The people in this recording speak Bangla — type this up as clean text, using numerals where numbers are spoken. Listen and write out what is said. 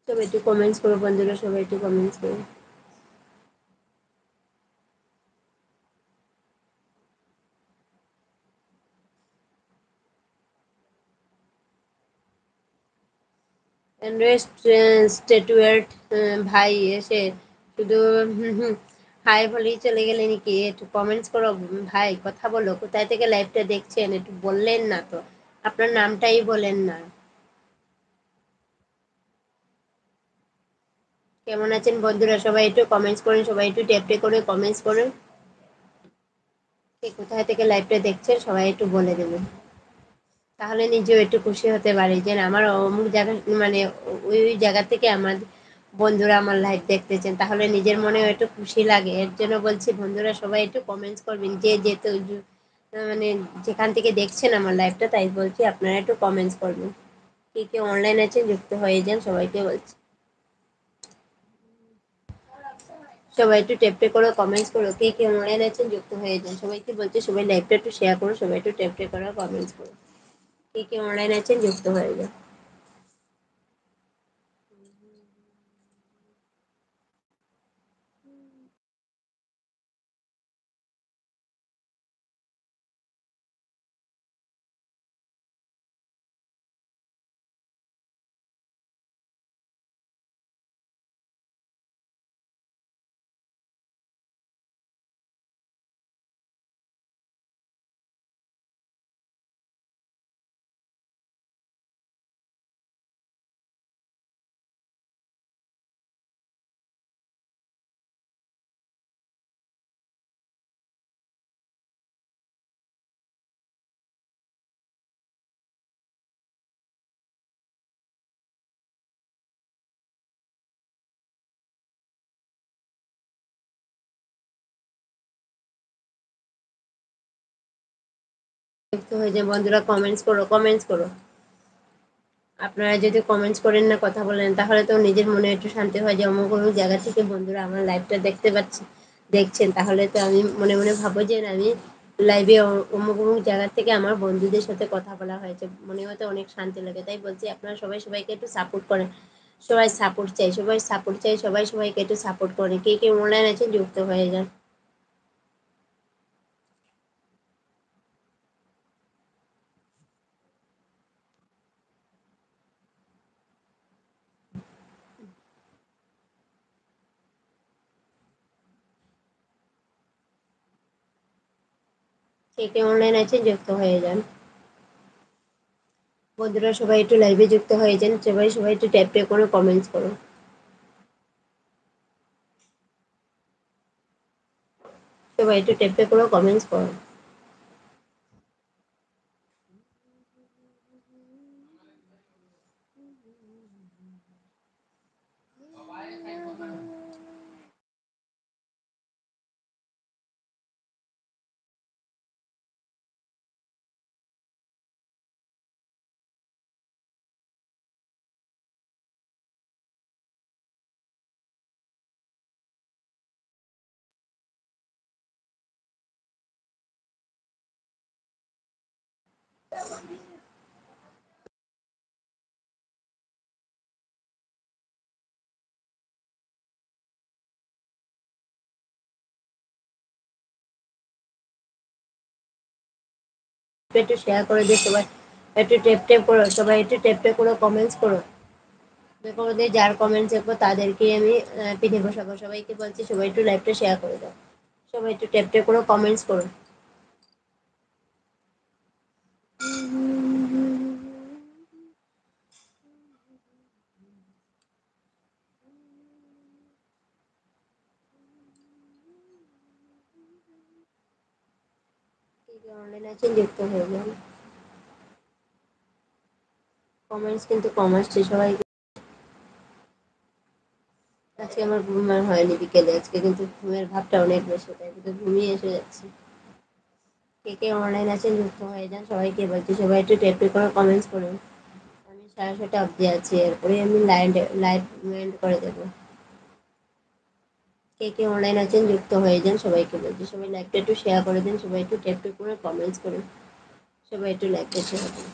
সবাই একটু কমেন্টস করো বন্ধুরা, সবাই একটু কমেন্টস করো। স্ট্যাটুয়ার্ট ভাই এসে শুধু হাই বলেই চলে গেলে নাকি? একটু কমেন্টস করো ভাই, কথা বলো, কোথায় থেকে লাইভটা দেখছেন একটু বললেন না তো, আপনার নামটাই বলেন না। কেমন আছেন বন্ধুরা, সবাই একটু কমেন্টস করেন, সবাই একটু ট্যাপটে করে কমেন্টস করেন। কে কোথায় থেকে লাইভটা দেখছেন সবাই একটু বলে দেবেন, তাহলে নিজেও একটু খুশি হতে পারি যে না, আমার অমুক জায়গা মানে ওই ওই জায়গা থেকে আমার বন্ধুরা আমার লাইভ দেখতেছেন, তাহলে নিজের মনেও একটু খুশি লাগে। এর জন্য বলছি বন্ধুরা সবাই একটু কমেন্টস করবেন, যে যেহেতু মানে যেখান থেকে দেখছেন আমার লাইভটা, তাই বলছি আপনারা একটু কমেন্টস করবেন। কে কে অনলাইন আছেন যুক্ত হয়ে যান, সবাইকে বলছি সবাই একটু ট্যাপটে করো, কমেন্টস করো, কে কে অনলাইন আছেন যুক্ত হয়ে যান, সবাইকে বলছি সবাই লাইভটা একটু শেয়ার করো, সবাই একটু ট্যাপটে করো, কমেন্টস করো, কে কে অনলাইন আছেন যুক্ত হয়ে যান। যুক্ত হয়ে যান বন্ধুরা, কমেন্টস করো, কমেন্টস করো। আপনারা যদি কমেন্টস করেন না, কথা বলেন, তাহলে তো নিজের মনে একটু শান্তি হয় যে অমুক অমুক জায়গা থেকে বন্ধুরা আমার লাইভটা দেখতে পাচ্ছি, দেখছেন, তাহলে তো আমি মনে মনে ভাবো যে না, আমি লাইভে অমুক অমুক জায়গা থেকে আমার বন্ধুদের সাথে কথা বলা হয়েছে, মনে হতে অনেক শান্তি লাগে। তাই বলছি আপনারা সবাই সবাইকে একটু সাপোর্ট করেন, সবাই সাপোর্ট চাই, সবাই সাপোর্ট চাই, সবাই সবাইকে একটু সাপোর্ট করেন, কে কে অনলাইন আছেন যুক্ত হয়ে যান। কে কে অনলাইন আছেন যুক্ত হয়ে যান। বন্ধুরা সবাই একটু লাইভে যুক্ত হয়ে যান, সবাই সবাই একটু ট্যাপ ট্যাপ করে কমেন্টস করুন, সবাই একটু ট্যাপ ট্যাপ করে কমেন্টস করুন। একটু শেয়ার করে দিয়ে সবাই একটু ট্যাপ ট্যাপ করো, সবাই একটু ট্যাপ ট্যাপ করে কমেন্টস করো। দেখো ওদের যার কমেন্টস দেখবো তাদেরকে আমি পিঠে বসাবো। সবাইকে বলছি সবাই একটু লাইভটা শেয়ার করে দাও, সবাই একটু ট্যাপ ট্যাপ করে কমেন্টস করো। অনলাইন আছেন যুক্ত হয়ে যান, কমেন্টস কিন্তু কম আসছে সবাই। আজকে আমার ঘুম আর হয়নি বিকেলে, আজকে কিন্তু ঘুমের ভাবটা অনেক বেশি, তাই কিন্তু ঘুমিয়ে এসে যাচ্ছে। কে কে অনলাইন আছেন যুক্ত হয়ে যান, সবাইকে বলছি সবাই একটু ট্যাপ ট্যাপ করে কমেন্টস করুন। আমি 6:30 অবধি আছি, এরপরে আমি লাইভ লাইভ এন্ড করে দেবো। কে কে অনলাইন আছেন যুক্ত হয়ে যান, সবাইকে বলছি সবাই লাইভটা একটু শেয়ার করে দিন, সবাই একটু ট্যাপ ট্যাপ করে কমেন্টস করুন, সবাই একটু লাইভটা শেয়ার করুন।